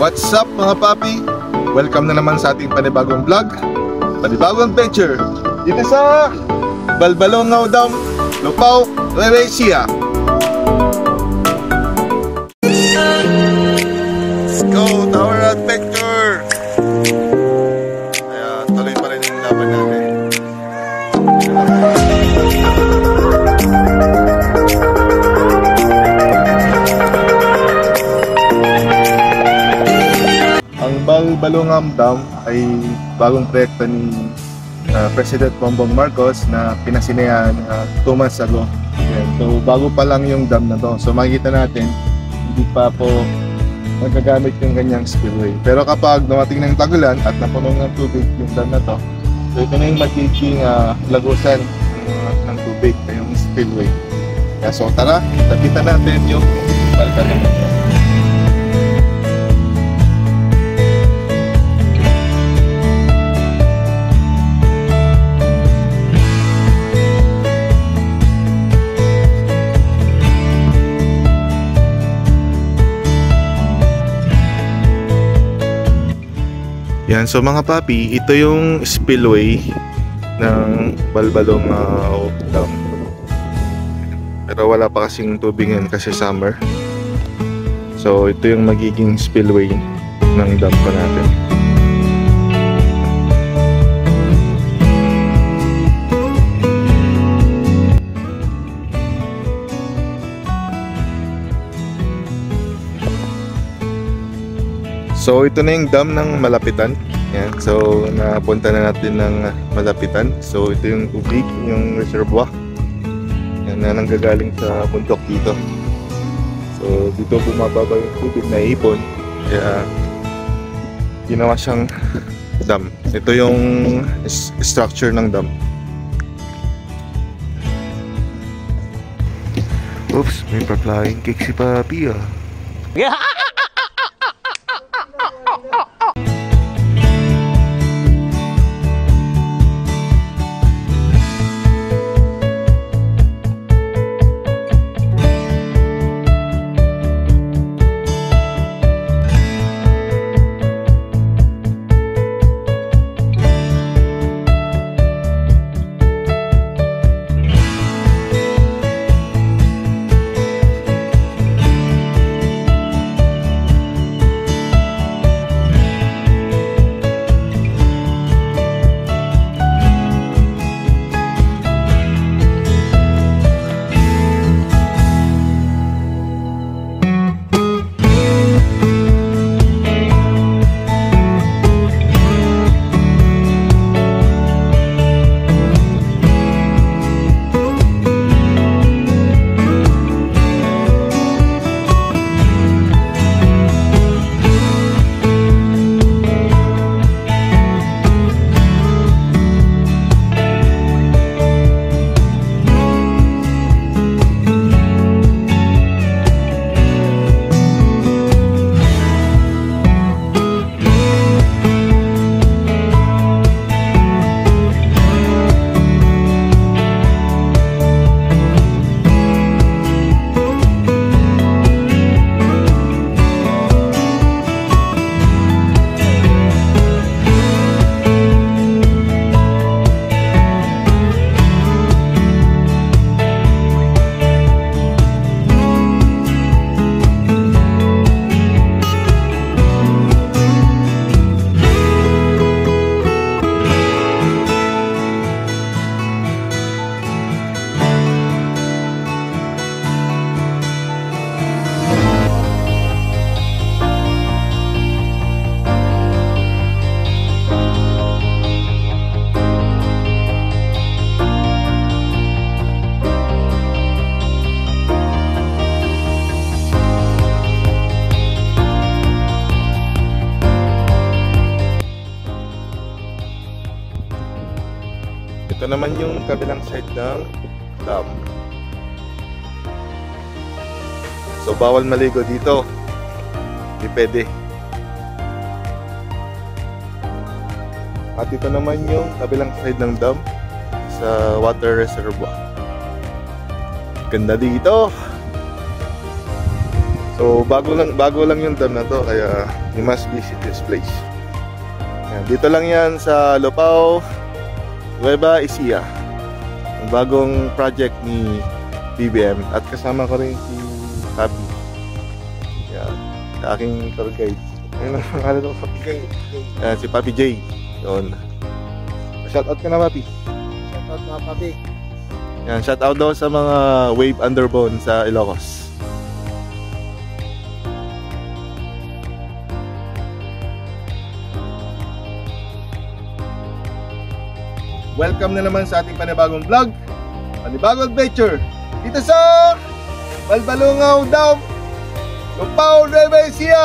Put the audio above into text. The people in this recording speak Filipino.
What's up mga papi? Welcome na naman sa ating panibagong vlog, panibagong adventure dito sa Balbalongaw Dam, Lupao, Nueva Ecija. Let's go to our adventure! Kaya tuloy pa rin yung laban natin. Ang Balbalongaw Dam ay bagong proyekto ni President Bongbong Marcos na pinasinayan 2 months ago. Ayan. So bago pa lang yung dam na to. So makikita natin, hindi pa po magagamit yung kanyang spillway. Pero kapag dumating ng tagulan at napuno ng tubig yung dam na to, so ito na yung magiging lagusan ng tubig, yung spillway. Kaya so tara, tapitan natin yung Balbalongaw. Yan, so mga papi, ito yung spillway ng Balbalongaw Dam. Pero wala pa kasing tubig yan kasi summer. So ito yung magiging spillway ng dam pa natin. So ito na yung dam ng Malapitan. Yan. So napunta na natin ng Malapitan. So ito yung tubig, yung reservoir. Yan na nanggagaling sa bundok dito. So dito bumababa yung tubig na ipon. Kaya ginawa siyang dam. Ito yung structure ng dam. Oops, may pa-flying cake si Papi ah. Ito naman yung kabilang side ng dam. So bawal maligo dito. Hindi pwede. At ito naman yung kabilang side ng dam sa water reservoir. Ganda dito. So So bago lang yung dam na to, kaya you must visit this place. Yan, dito lang yan sa Lupao, Nueva Ecija. Ang bagong project ni BBM at kasama ko rin si Papi. Yan, sa aking tour guide. Ayun ang pangalan ko, Papi J. Yan, si Papi J. Yun. Shoutout ka na, Papi. Shoutout mga Papi. Yan, shoutout daw sa mga wave underbone sa Ilocos. Welcome na naman sa ating panibagong vlog, panibagong adventure dito sa Balbalungaw Dam, Lupao, Nueva Ecija.